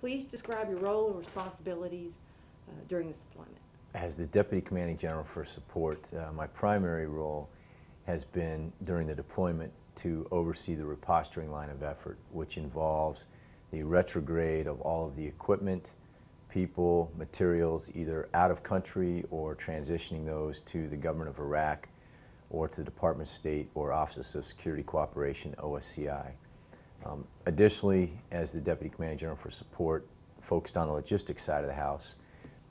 please describe your role and responsibilities during this deployment. As the Deputy Commanding General for Support, my primary role has been during the deployment to oversee the reposturing line of effort, which involves the retrograde of all of the equipment, people, materials, either out of country or transitioning those to the government of Iraq or to the Department of State or Office of Security Cooperation, OSCI. Additionally, as the Deputy Commanding General for Support, focused on the logistics side of the house,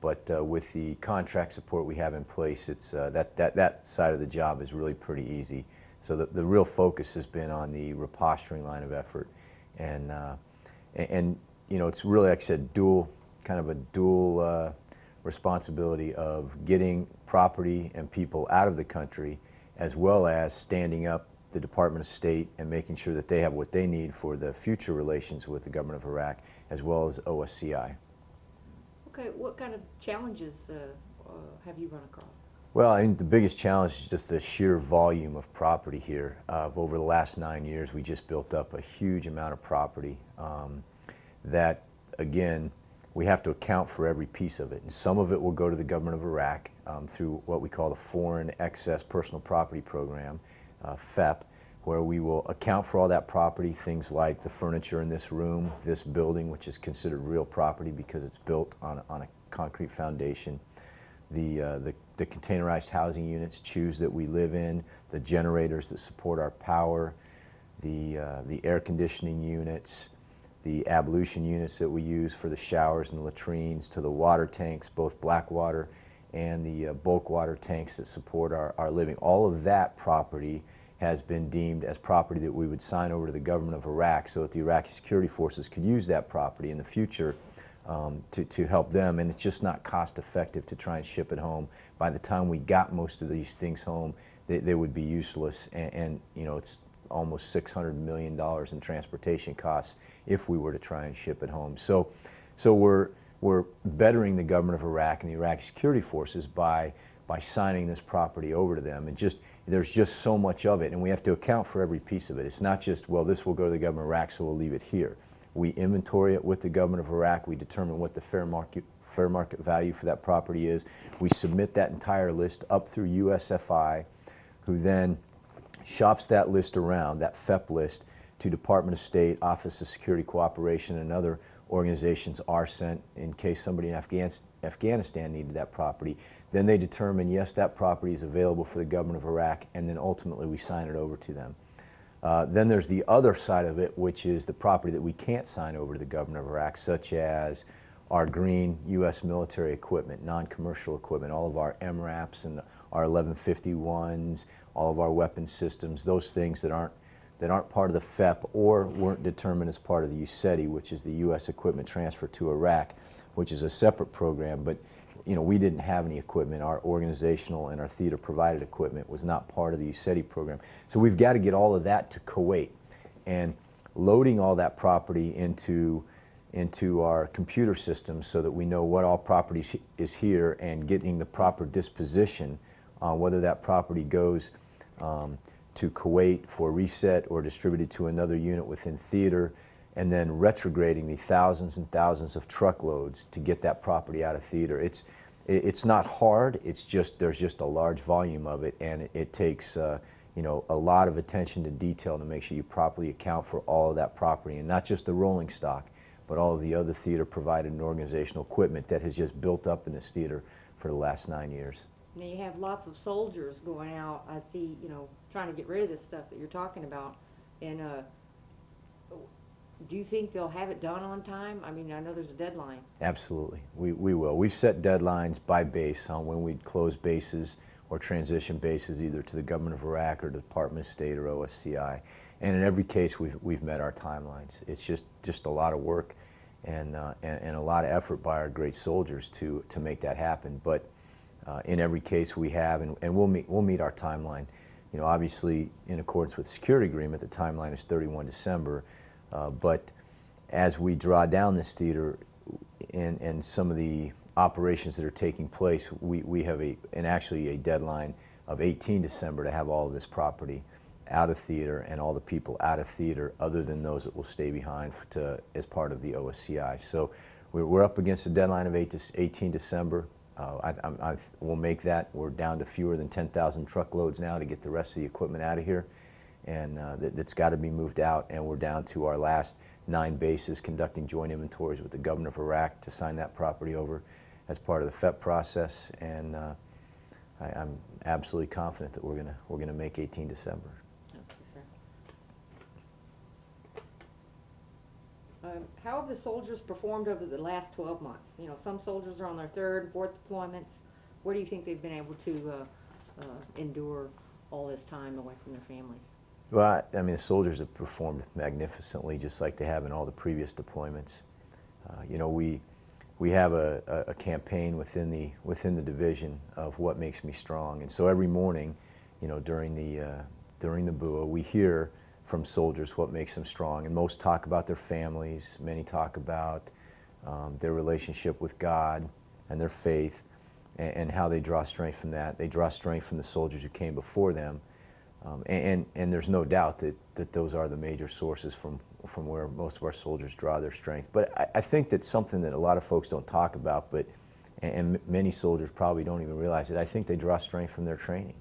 but with the contract support we have in place, it's, that side of the job is really pretty easy. So the real focus has been on the reposturing line of effort, and you know, it's really, like I said, kind of a dual responsibility of getting property and people out of the country, as well as standing up the Department of State and making sure that they have what they need for the future relations with the government of Iraq, as well as OSCI. Okay, what kind of challenges have you run across? Well, I think the biggest challenge is just the sheer volume of property here. Over the last 9 years, we just built up a huge amount of property that, again, we have to account for every piece of it. And some of it will go to the government of Iraq through what we call the Foreign Excess Personal Property Program, FEP, where we will account for all that property, things like the furniture in this room, this building, which is considered real property because it's built on a concrete foundation, the containerized housing units, CHUs that we live in, the generators that support our power, the air conditioning units, the ablution units that we use for the showers and latrines, to the water tanks, both black water and the bulk water tanks that support our living. All of that property has been deemed as property that we would sign over to the government of Iraq so that the Iraqi Security Forces could use that property in the future to help them. And it's just not cost effective to try and ship it home. By the time we got most of these things home, they would be useless, and you know, it's almost $600 million in transportation costs if we were to try and ship it home. So we're bettering the government of Iraq and the Iraqi Security Forces by signing this property over to them. And there's just so much of it, and we have to account for every piece of it. It's not just, well, this will go to the government of Iraq, so we'll leave it here. We inventory it with the government of Iraq. We determine what the fair market value for that property is. We submit that entire list up through USFI, who then shops that list around, that FEP list, to Department of State, Office of Security Cooperation, and other organizations are sent in case somebody in Afghanistan needed that property. Then they determine, yes, that property is available for the government of Iraq, and then ultimately we sign it over to them. Then there's the other side of it, which is the property that we can't sign over to the government of Iraq, such as our green U.S. military equipment, non-commercial equipment, all of our MRAPs and our 1151s, all of our weapon systems, those things that aren't part of the FEP or weren't determined as part of the USD-C, which is the U.S. Equipment Transfer to Iraq, which is a separate program. But you know, we didn't have any equipment. Our organizational and our theater provided equipment was not part of the USD-C program. So we've got to get all of that to Kuwait, and loading all that property into our computer systems so that we know what all property is here, and getting the proper disposition on whether that property goes to Kuwait for reset or distributed to another unit within theater, and then retrograding the thousands and thousands of truckloads to get that property out of theater. It's not hard, it's just, there's just a large volume of it, and it takes you know, a lot of attention to detail to make sure you properly account for all of that property, and not just the rolling stock, but all of the other theater provided and organizational equipment that has just built up in this theater for the last 9 years. Now you have lots of soldiers going out, I see, you know, trying to get rid of this stuff that you're talking about, and do you think they'll have it done on time? I mean, I know there's a deadline. Absolutely, we will. We've set deadlines by base on when we'd close bases or transition bases either to the government of Iraq or the Department of State or OSCI. And in every case, we've met our timelines. It's just a lot of work and a lot of effort by our great soldiers to make that happen. But in every case we have, and we'll meet our timeline. You know, obviously in accordance with the security agreement, the timeline is 31 December. But as we draw down this theater and some of the operations that are taking place, we have actually a deadline of 18 December to have all of this property out of theater and all the people out of theater other than those that will stay behind as part of the OSCI. So we're up against a deadline of 18 December. We'll make that. We're down to fewer than 10,000 truckloads now to get the rest of the equipment out of here, and that's got to be moved out, and we're down to our last 9 bases conducting joint inventories with the governor of Iraq to sign that property over as part of the FEP process, and I'm absolutely confident that we're gonna make 18 December. How have the soldiers performed over the last 12 months? You know, some soldiers are on their 3rd, 4th deployments. What do you think they've been able to endure all this time away from their families? Well, I mean, the soldiers have performed magnificently, just like they have in all the previous deployments. You know, we have a campaign within the division of what makes me strong, and so every morning, you know, during the BUA, we hear from soldiers what makes them strong, and most talk about their families. Many talk about their relationship with God and their faith, and how they draw strength from that. They draw strength from the soldiers who came before them, and there's no doubt that those are the major sources from where most of our soldiers draw their strength. But I think that's something that a lot of folks don't talk about, and many soldiers probably don't even realize it. I think they draw strength from their training.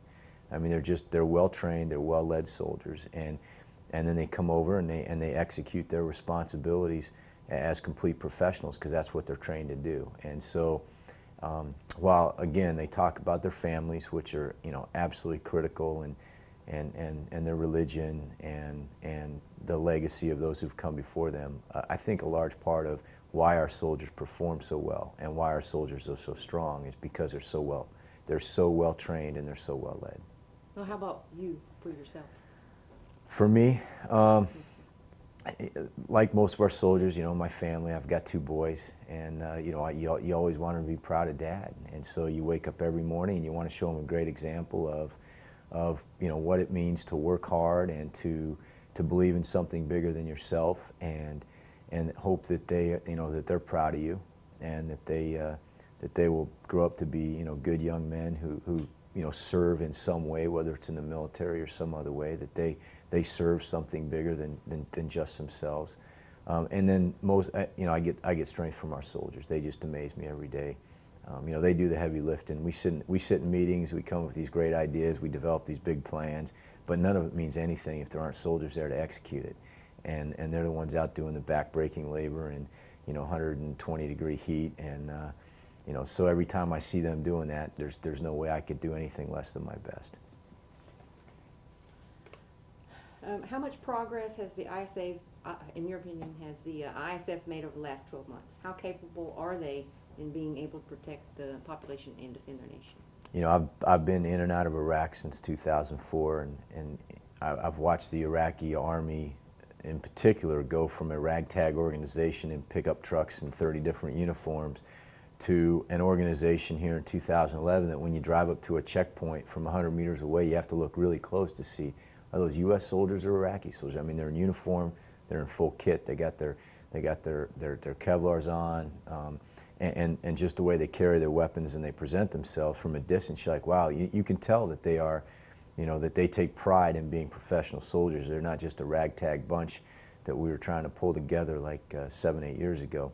I mean, they're well trained, they're well led soldiers, and then they come over and they execute their responsibilities as complete professionals, because that's what they're trained to do. And so, while again they talk about their families, which are, you know, absolutely critical, and their religion and the legacy of those who've come before them, I think a large part of why our soldiers perform so well and why our soldiers are so strong is because they're so well trained and they're so well led. Well, how about you for yourself? For me, like most of our soldiers, you know, my family, I've got 2 boys, and you know, you always want to be proud of Dad, and so you wake up every morning and you want to show them a great example of you know, what it means to work hard and to believe in something bigger than yourself, and hope that they, you know, that they're proud of you, and that they will grow up to be, you know, good young men who you know, serve in some way, whether it's in the military or some other way, that they serve something bigger than just themselves. And then you know, I get strength from our soldiers. They just amaze me every day. You know, they do the heavy lifting. We sit in meetings, we come up with these great ideas, we develop these big plans, but none of it means anything if there aren't soldiers there to execute it. And they're the ones out doing the back-breaking labor in, you know, 120-degree heat, and you know, so every time I see them doing that, there's no way I could do anything less than my best. How much progress has the ISAF, in your opinion, has the ISF made over the last 12 months? How capable are they in being able to protect the population and defend their nation? You know, I've been in and out of Iraq since 2004, and I've watched the Iraqi army in particular go from a ragtag organization in pickup trucks and 30 different uniforms to an organization here in 2011 that when you drive up to a checkpoint from 100 meters away, you have to look really close to see, are those U.S. soldiers or Iraqi soldiers? I mean, they're in uniform, they're in full kit, they got their Kevlars on, and just the way they carry their weapons and they present themselves from a distance, you're like, wow, you can tell that they are, you know, that they take pride in being professional soldiers. They're not just a ragtag bunch that we were trying to pull together like 7, 8 years ago.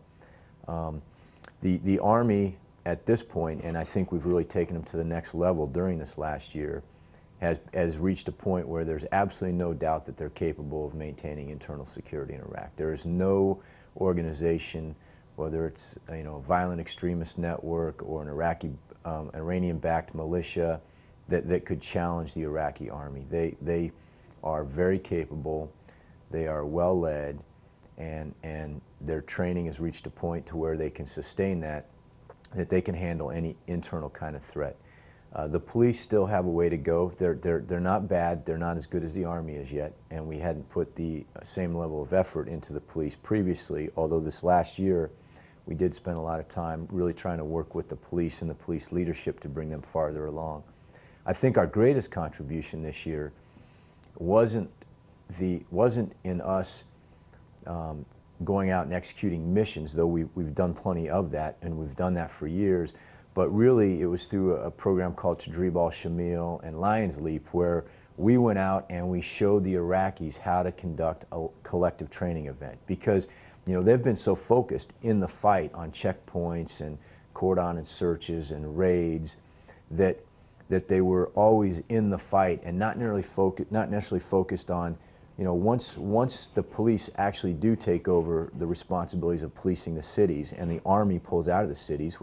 The Army at this point, and I think we've really taken them to the next level during this last year, has reached a point where there's absolutely no doubt that they're capable of maintaining internal security in Iraq. There is no organization, whether it's, you know, a violent extremist network or an Iranian-backed militia, that could challenge the Iraqi army. They are very capable, they are well led, and their training has reached a point to where they can sustain that they can handle any internal kind of threat. The police still have a way to go. They're not bad, they're not as good as the Army is yet, and we hadn't put the same level of effort into the police previously, although this last year we did spend a lot of time really trying to work with the police and the police leadership to bring them farther along. I think our greatest contribution this year wasn't in us going out and executing missions, though we've done plenty of that, and we've done that for years, but really it was through a program called Tadrib al-Shamil and Lion's Leap, where we went out and we showed the Iraqis how to conduct a collective training event, because they've been so focused in the fight on checkpoints and cordon and searches and raids that they were always in the fight and not necessarily focused on, once the police actually do take over the responsibilities of policing the cities and the Army pulls out of the cities,